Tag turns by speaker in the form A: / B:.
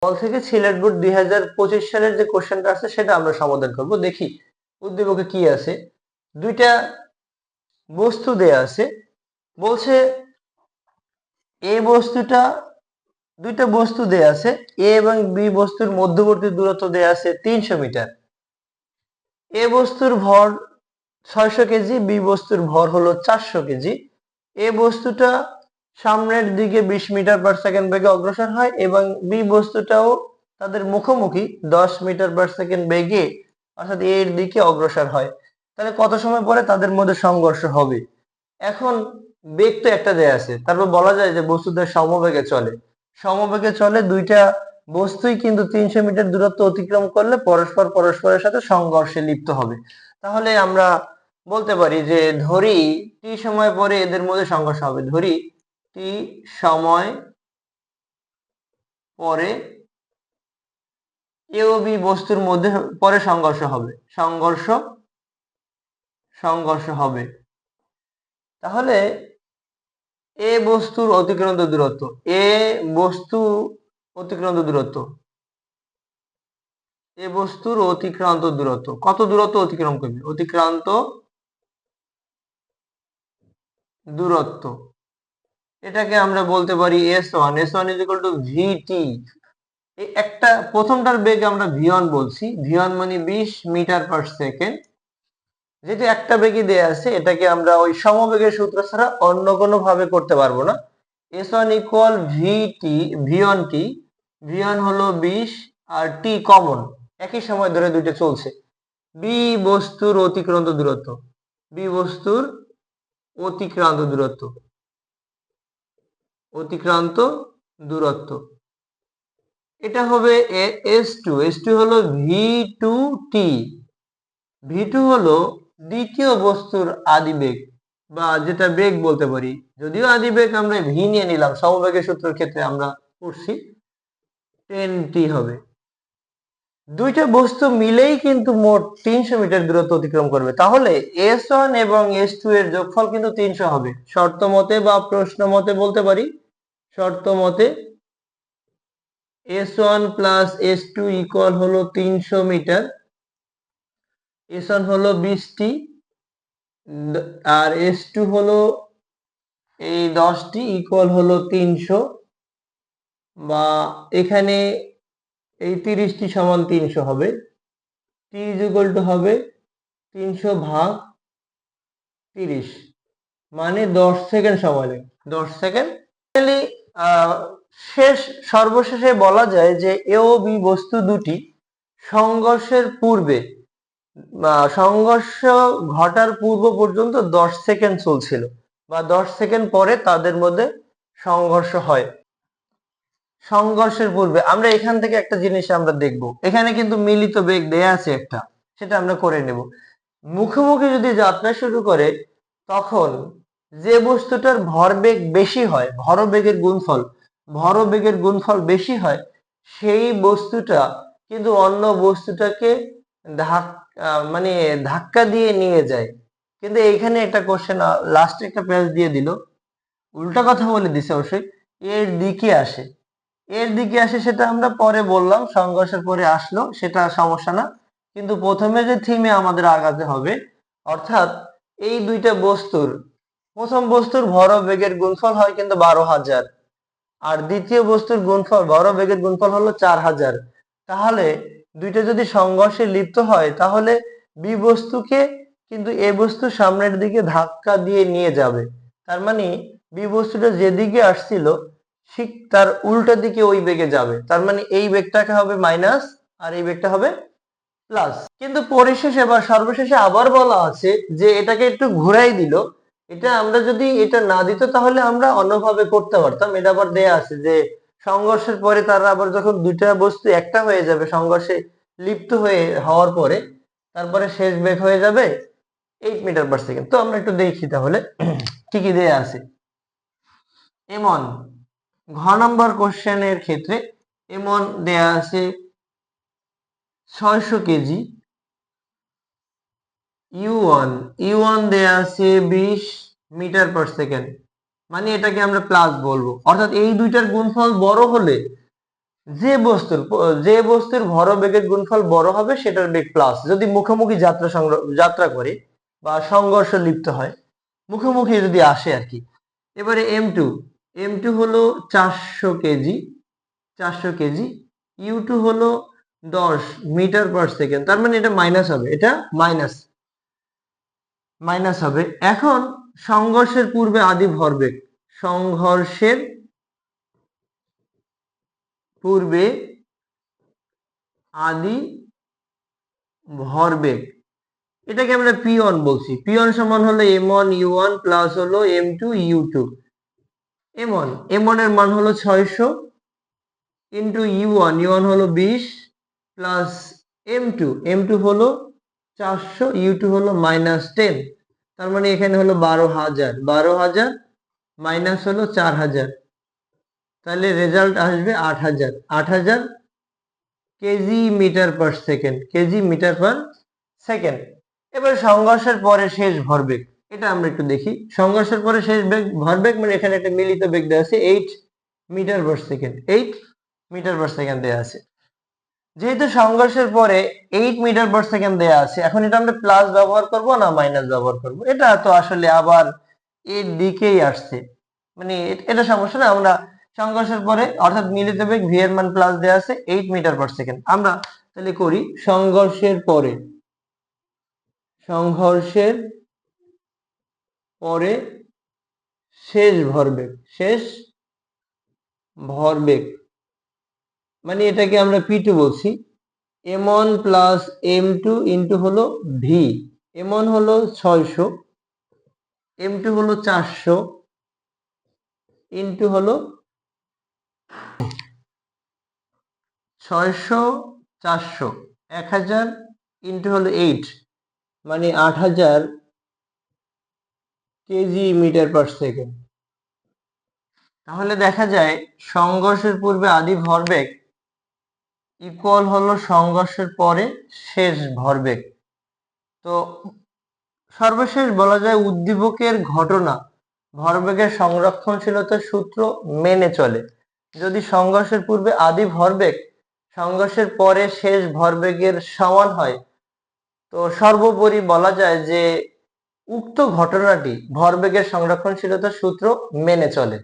A: বল থেকে সিলেট বোর্ড 2025 সালের যে কোশ্চেনটা আছে সেটা আমরা সমাধান করব। দেখি উদ্দীপকে কি আছে। দুইটা বস্তু দেয়া আছে, বলছে দুইটা বস্তু দেয়া আছে, এ এবং বি বস্তুর মধ্যবর্তী দূরত্ব দেয়া আছে 300 মিটার। এ বস্তুর ভর 600 কেজি, বি বস্তুর ভর হলো 400 কেজি। এ বস্তুটা সামনের দিকে 20 মিটার পার সেকেন্ড বেগে অগ্রসর হয় এবং বি বস্তুটাও তাদের মুখোমুখি 10 মিটার পার সেকেন্ড বেগে অর্থাৎ এর দিকে অগ্রসর হয়। তাহলে কত সময় পরে তাদের মধ্যে সংঘর্ষ হবে? এখন বেগ তো একটা দেয়া আছে, তারপর বলা যায় যে বস্তুদের সমবেগে চলে। সমবেগে চলে দুইটা বস্তুই কিন্তু 300 মিটার দূরত্ব অতিক্রম করলে পরস্পর পরস্পরের সাথে সংঘর্ষে লিপ্ত হবে। তাহলে আমরা বলতে পারি যে ধরি টি সময় পরে এদের মধ্যে সংঘর্ষ হবে। ধরি টি সময় পরে এ ও বি বস্তুর মধ্যে পরে সংঘর্ষ হবে। তাহলে এ বস্তুর অতিক্রান্ত দূরত্ব, এ বস্তু অতিক্রান্ত দূরত্ব এ বস্তুর অতিক্রান্ত দূরত্ব কত দূরত্ব অতিক্রম করবে? অতিক্রান্ত দূরত্ব, এটাকে আমরা বলতে পারি S1। S1 is equal to VT। একটা প্রথমটার বেগ আমরা V1 বলছি, V1 মানে 20 মিটার পার সেকেন্ড। যেহেতু একটা বেগই দেয়া আছে, এটাকে আমরা ওই সমবেগের সূত্র ছাড়া অন্য কোনো ভাবে করতে পারবো না। S1 equal VT, V1T। V1 হলো 20 আর T কমন, একই সময় ধরে দুইটা চলছে। বি বস্তুর অতিক্রান্ত দূরত্ব, বি বস্তুর অতিক্রান্ত দূরত্ব অতিক্রান্ত দূরত্ব এটা হবে S2। S2 হলো V2T। V2 হলো দ্বিতীয় বস্তুর আদিবেগ বা যেটা বেগ বলতে পারি, যদিও আদিবেগ আমরা V নিয়ে নিলাম, সমবেগের সূত্রের ক্ষেত্রে আমরা করছি 10T হবে। দুইটা বস্তু মিলেই কিন্তু মোট 300 মিটার দূরত্ব অতিক্রম করবে। তাহলে S1 এবং S2 এর যোগফল কিন্তু 300 হবে। শর্ত মতে বা প্রশ্ন মতে বলতে পারি, শর্ত মতে S1 প্লাস S2 ইকুয়াল হলো 300 মিটার। S1 হলো 20টি আর S2 হলো এই 10টি, ইকুয়াল হলো 300, বা এখানে এই 30টি সমান 300 হবে। T ইজ ইকুয়াল টু হবে 300 ভাগ 30, মানে 10 সেকেন্ড সময় লাগে। 10 সেকেন্ড। সর্বশেষে বলা যায় যে এ ও বি বস্তু দুটি সংঘর্ষের পূর্বে সংঘর্ষ ঘটার পূর্ব পর্যন্ত 10 সেকেন্ড চলছিল, বা 10 সেকেন্ড পরে তাদের মধ্যে সংঘর্ষ হয়। সংঘর্ষের পূর্বে আমরা এখান থেকে একটা জিনিস আমরা দেখব, এখানে কিন্তু মিলিত বেগ দেয়া আছে একটা, সেটা আমরা করে নেব। মুখোমুখি যদি যাত্রা শুরু করে, তখন যে বস্তুটার ভরবেগ বেশি হয়, ভরবেগের গুণফল বেশি হয়, সেই বস্তুটা কিন্তু অন্য বস্তুটাকে মানে ধাক্কা দিয়ে নিয়ে যায়। কিন্তু এইখানে একটা কোশ্চেন লাস্টে একটা পেজ দিয়ে দিল, উল্টা কথা বলে দিছে অবশ্যই, এর দিকে আসে সেটা আমরা পরে বললাম, সংঘর্ষের পরে আসলো, সেটা সমস্যা না। কিন্তু প্রথমে যে থিমে আমাদের আগাতে হবে, অর্থাৎ এই দুইটা বস্তুর, প্রথম বস্তুর ভরবেগের গুণফল হয় কিন্তু 12,000, আর দ্বিতীয় বস্তুর গুণফল ভরবেগের গুণফল হলো 4,000। তাহলে দুইটা যদি সংঘর্ষে লিপ্ত হয়, তাহলে বি বস্তুকে কিন্তু এ বস্তু সামনের দিকে ধাক্কা দিয়ে নিয়ে যাবে। তার মানে বি বস্তুটা যেদিকে আসছিল ঠিক তার উল্টো দিকে ওই বেগে যাবে। তার মানে এই বেগটাকে হবে মাইনাস আর এই বেগটা হবে প্লাস। কিন্তু পরিশেষে বা সর্বশেষে আবার বলা আছে যে এটাকে একটু ঘুরাই দিল। এটা আমরা যদি এটা না দিত তাহলে আমরা অন্যভাবে করতে পারতাম। এটা আবার দেয়া আছে যে সংঘর্ষের পরে তারা আবার যখন দুইটা বস্তু একটা হয়ে যাবে, সংঘর্ষে লিপ্ত হওয়ার পরে, তারপরে শেষ বেগ হয়ে যাবে 8 মিটার পার সেকেন্ড। তো আমরা একটু দেখি তাহলে কি কি দেয়া আছে। এমন ঘ নম্বর কোশ্চেনের ক্ষেত্রে এমন দেয়া আছে 600 কেজি। U1 দেয়া আছে 20 মিটার পার সেকেন্ড, মানে এটাকে আমরা প্লাস বলবো। অর্থাৎ এই দুইটার গুণফল বড় হলে যে বস্তুর ভরবেগের গুণফল বড় হবে সেটার বেগ প্লাস, যদি মুখোমুখি যাত্রা করে বা সংঘর্ষ লিপ্ত হয়, মুখোমুখি যদি আসে আর কি। এবারে এম টু হলো 400 কেজি, 400 কেজি। ইউ2 হলো 10 মিটার পার সেকেন্ড, তার মানে এটা মাইনাস হবে, এটা মাইনাস হবে। এখন সংঘর্ষের পূর্বে আদি ভরবেগ, সংঘর্ষের পূর্বে আদি ভরবেগ, এটাকে আমরা পি1 বলছি। পি1 সমান হলো m1u1 প্লাস হলো m2u2। এম ওয়ান এর মান হলো 600 ইন্টু ইউ ওয়ান হলো 20 প্লাস এম টু হলো 400, ইউ2 হলো -10। তার মানে এখানে হলো 12,000, 12,000 মাইনাস হলো 4,000, তাহলে রেজাল্ট আসবে 8,000, 8,000 kg metre per second, kg metre per second. এবার সংঘর্ষের পরে শেষ ভরবেগ, এটা আমরা একটু দেখি। সংঘর্ষের পরে শেষ ভরবেগ মানে এখানে একটা মিলিত বেগ দেওয়া আছে 8 metre per second, 8 metre per second দেওয়া আছে। যেহেতু সংঘর্ষের পরে 8 মিটার পার সেকেন্ড দেওয়া আছে, এখন এটা আমরা প্লাস ব্যবহার করব না মাইনাস ব্যবহার করব, এটা তো আসলে আবার এর দিকেই আসছে, মানে এটা সমস্যা না। আমরা সংঘর্ষের পরে অর্থাৎ মিলিত বেগ ভি এর মান প্লাস দেওয়া আছে 8 মিটার পার সেকেন্ড। আমরা তাহলে করি সংঘর্ষের পরে শেষ ভরবেগ মানে এটাকে আমরা পি2 বলছি। m1 প্লাস m2 ইন্টু হলো ভি। m1 হলো 600, m2 হলো 400 ইন্টু হলো 600, 400, 1000 ইন্টু হলো 8, মানে 8,000 কেজি মিটার পার সেকেন্ড। তাহলে দেখা যায় সংঘর্ষের পূর্বে আদি ভরবেগ ইকুয়াল হলো সংঘর্ষের পরে শেষ ভরবেগ। তো সর্বশেষ বলা যায় উদ্দীপকের ঘটনা ভরবেগের সংরক্ষণশীলতার সূত্র মেনে চলে। যদি সংঘর্ষের পূর্বে আদি ভরবেগ সংঘর্ষের পরে শেষ ভরবেগের সমান হয়, তো সর্বোপরি বলা যায় যে উক্ত ঘটনাটি ভরবেগের সংরক্ষণশীলতার সূত্র মেনে চলে।